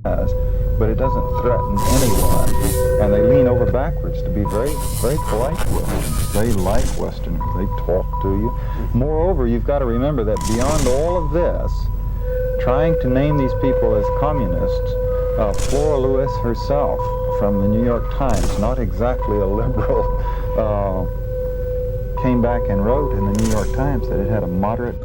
but it doesn't threaten anyone. And they lean over backwards to be very, very polite Westerners. They like Westerners. They talk to you. Moreover, you've got to remember that beyond all of this, trying to name these people as communists, Flora Lewis herself from the New York Times, not exactly a liberal, came back and wrote in the New York Times that it had a moderate...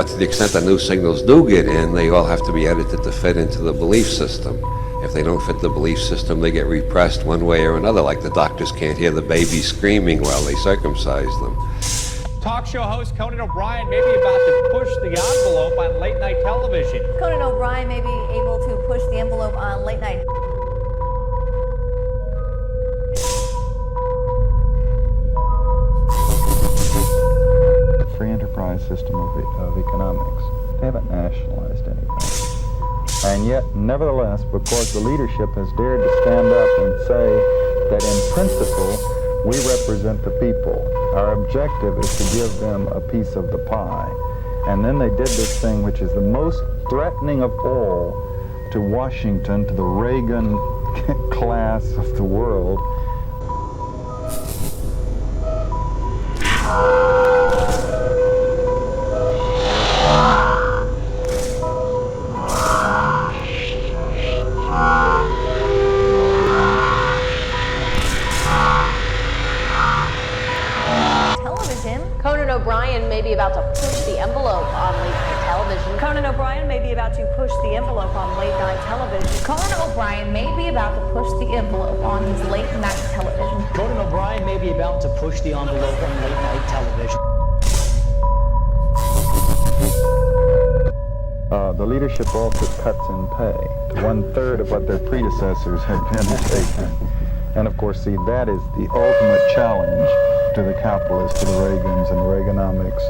To the extent that new signals do get in, they all have to be edited to fit into the belief system. If they don't fit the belief system, they get repressed one way or another, like the doctors can't hear the baby screaming while they circumcise them. Talk show host Conan O'Brien may be about to push the envelope on late-night television. Conan O'Brien may be able to push the envelope on late-night. Free enterprise system of economics. They haven't nationalized anything. And yet, nevertheless, because the leadership has dared to stand up and say that in principle, we represent the people. Our objective is to give them a piece of the pie. And then they did this thing which is the most threatening of all to Washington, to the Reagan class of the world. Conan O'Brien may be about to push the envelope on late-night television. Conan O'Brien may be about to push the envelope on late-night television. Conan O'Brien may be about to push the envelope on his late-night television. Conan O'Brien may be about to push the envelope on late-night television. The leadership all took cuts in pay, 1/3 of what their predecessors had been taking. And of course, see, that is the ultimate challenge to the capitalists, to the Reagans and the Reaganomics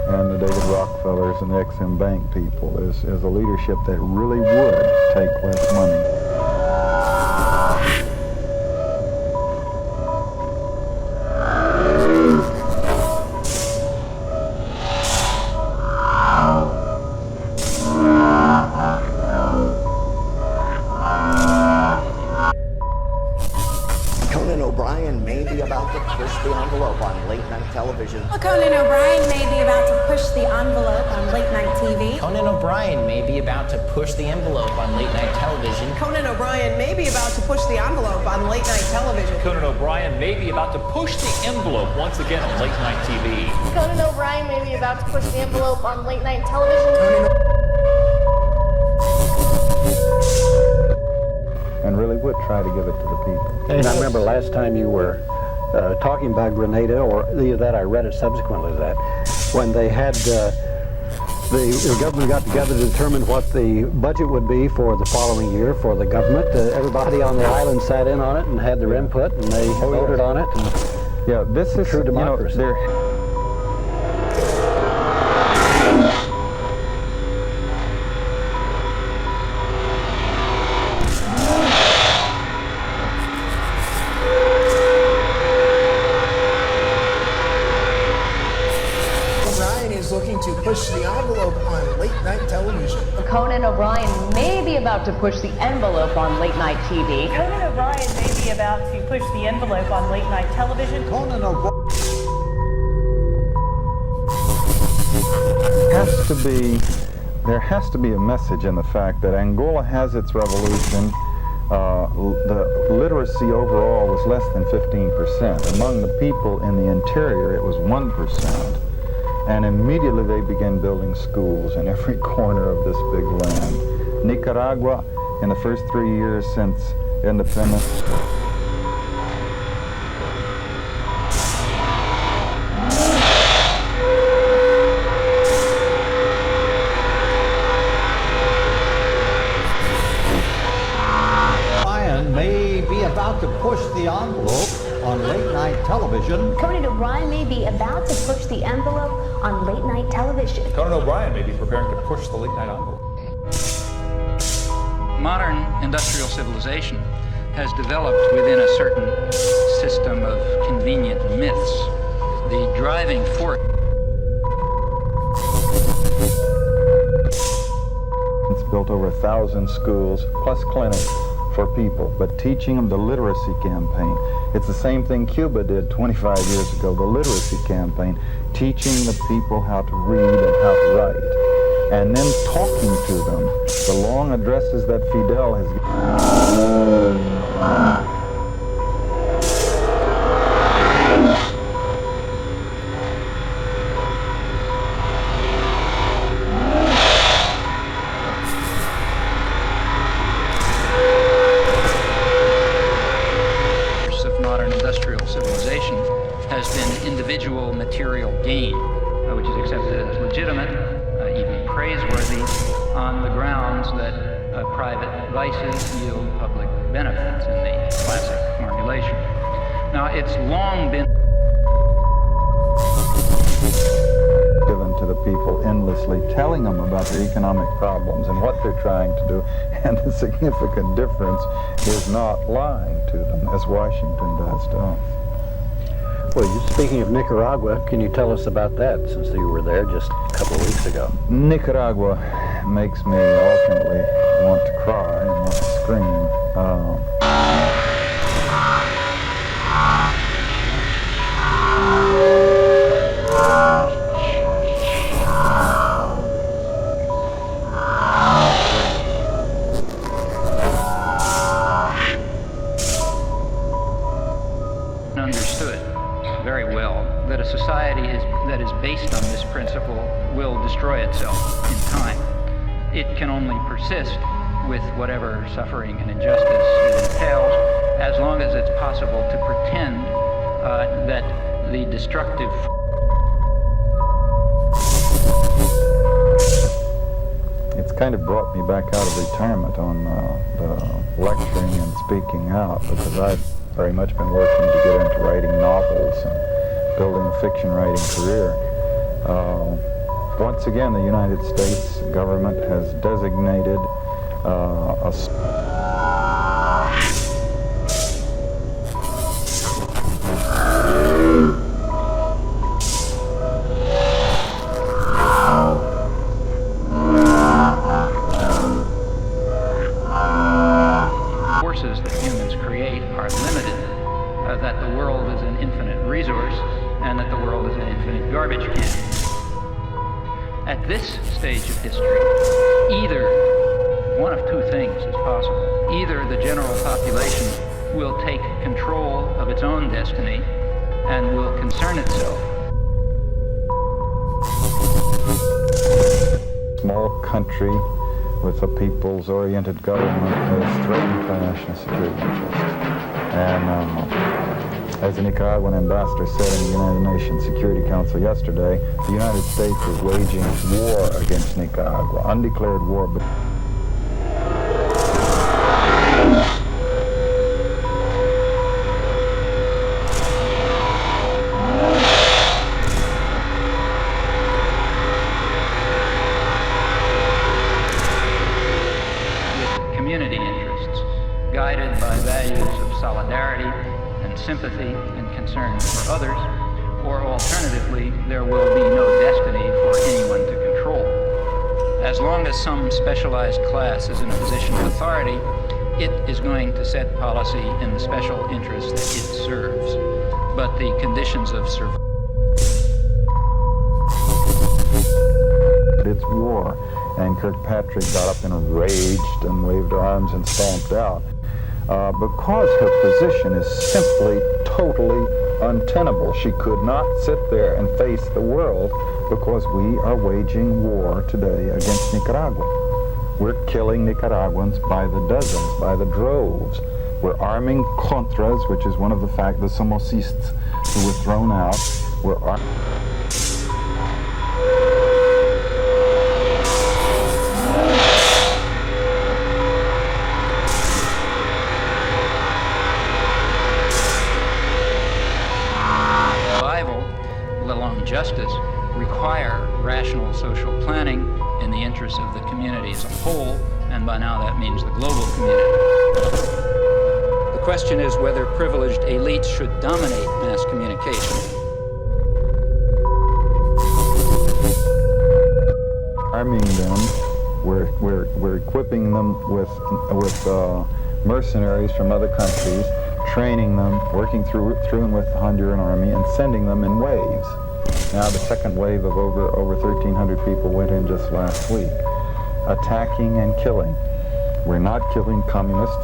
and the David Rockefellers and the Ex-Im Bank people, is a leadership that really would take less money. Conan O'Brien may be about to push the envelope on late-night television. Conan O'Brien may be about to push the envelope on late-night TV. Conan O'Brien may be about to push the envelope on late-night television. Conan O'Brien may be about to push the envelope on late-night television. Conan O'Brien may be about to push the envelope once again on late-night TV. Conan O'Brien may be about to push the envelope on late-night television. And really would try to give it to the people. And I remember last time you were talking about Grenada, or either that I read it subsequently to that, when they had the government got together to determine what the budget would be for the following year for the government. Everybody on the island sat in on it and had their input, and they voted on it. And yeah, this is true democracy. You know, looking to push the envelope on late-night television. Conan O'Brien may be about to push the envelope on late-night TV. Conan O'Brien may be about to push the envelope on late-night television. Conan O'Brien there has to be a message in the fact that Angola has its revolution. The literacy overall was less than 15%. Among the people in the interior, it was 1%. And immediately they began building schools in every corner of this big land. Nicaragua, in the first 3 years since independence, O'Brien may be about to push the envelope on late-night television. Conan O'Brien may be about to push the envelope on late-night television. Conan O'Brien may be preparing to push the late-night envelope. Modern industrial civilization has developed within a certain system of convenient myths. The driving force. It's built over 1,000 schools plus clinics for people, but teaching them the literacy campaign. It's the same thing Cuba did 25 years ago, the literacy campaign, teaching the people how to read and how to write, and then talking to them. The long addresses that Fidel has individual material gain, which is accepted as legitimate, even praiseworthy, on the grounds that private vices yield public benefits in the classic formulation. Now, it's long been given to the people endlessly, telling them about their economic problems and what they're trying to do, and the significant difference is not lying to them, as Washington does to us. Well, speaking of Nicaragua, can you tell us about that, since you were there just a couple of weeks ago? Nicaragua makes me alternately want to cry and want to scream. Understood very well that a society that is based on this principle will destroy itself in time. It can only persist with whatever suffering and injustice it entails, as long as it's possible to pretend that the destructive It's kind of brought me back out of retirement on the lecturing and speaking out, because I've very much been working to get into writing novels and building a fiction writing career. Once again, the United States government has designated forces that humans create are limited, that the world is an infinite resource, and that the world is an infinite garbage can. At this stage of history, either one of two things is possible. Either the general population will take control of its own destiny and will concern itself. small country with a peoples-oriented government is threatened by national security interests. And as the Nicaraguan ambassador said in the United Nations Security Council yesterday, the United States is waging war against Nicaragua, undeclared war. Community interests, guided by values of solidarity and sympathy and concern for others, or alternatively, there will be no destiny for anyone to control. As long as some specialized class is in a position of authority, it is going to set policy in the special interests that it serves. But the conditions of survival. It's war. And Kirkpatrick got up and raged and waved her arms and stomped out. Because her position is simply totally untenable. She could not sit there and face the world, because we are waging war today against Nicaragua. We're killing Nicaraguans by the dozens, by the droves. We're arming Contras, which is one of the Somocistas who were thrown out. We're Justice require rational social planning in the interests of the community as a whole, and by now that means the global community. The question is whether privileged elites should dominate mass communication. Arming them, we're equipping them with mercenaries from other countries, training them, working through and with the Honduran army, and sending them in waves. Now the second wave of over 1,300 people went in just last week, attacking and killing. We're not killing communists.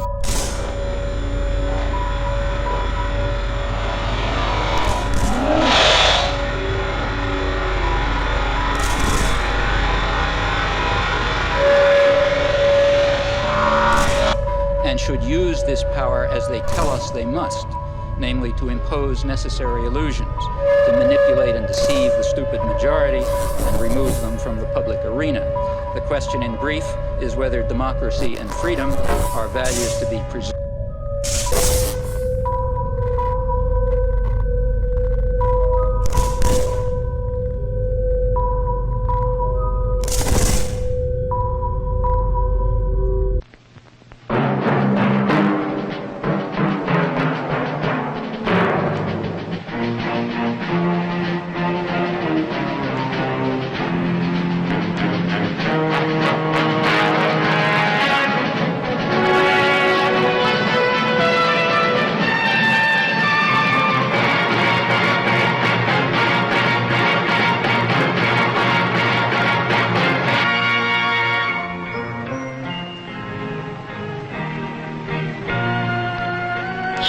And should use this power as they tell us they must, namely to impose necessary illusions, to manipulate and deceive the stupid majority and remove them from the public arena. The question in brief is whether democracy and freedom are values to be preserved.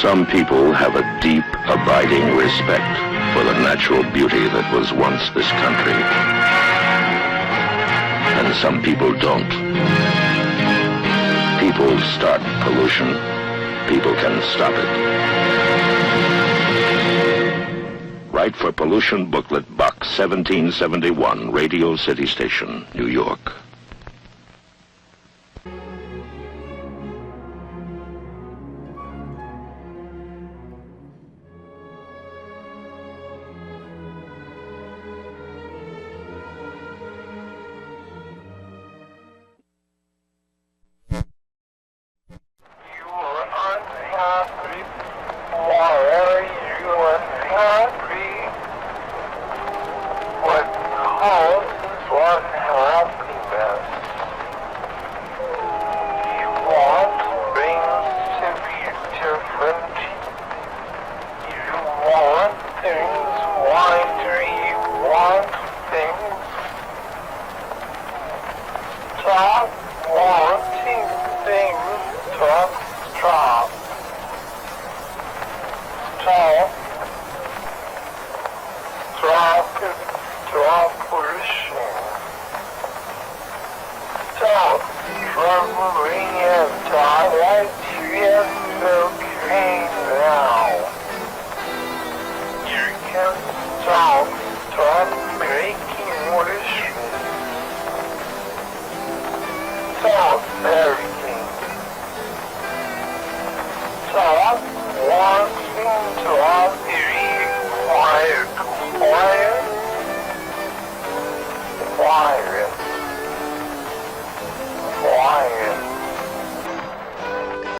Some people have a deep, abiding respect for the natural beauty that was once this country. And some people don't. People start pollution. People can stop it. Write for Pollution Booklet, Box 1771, Radio City Station, New York. Very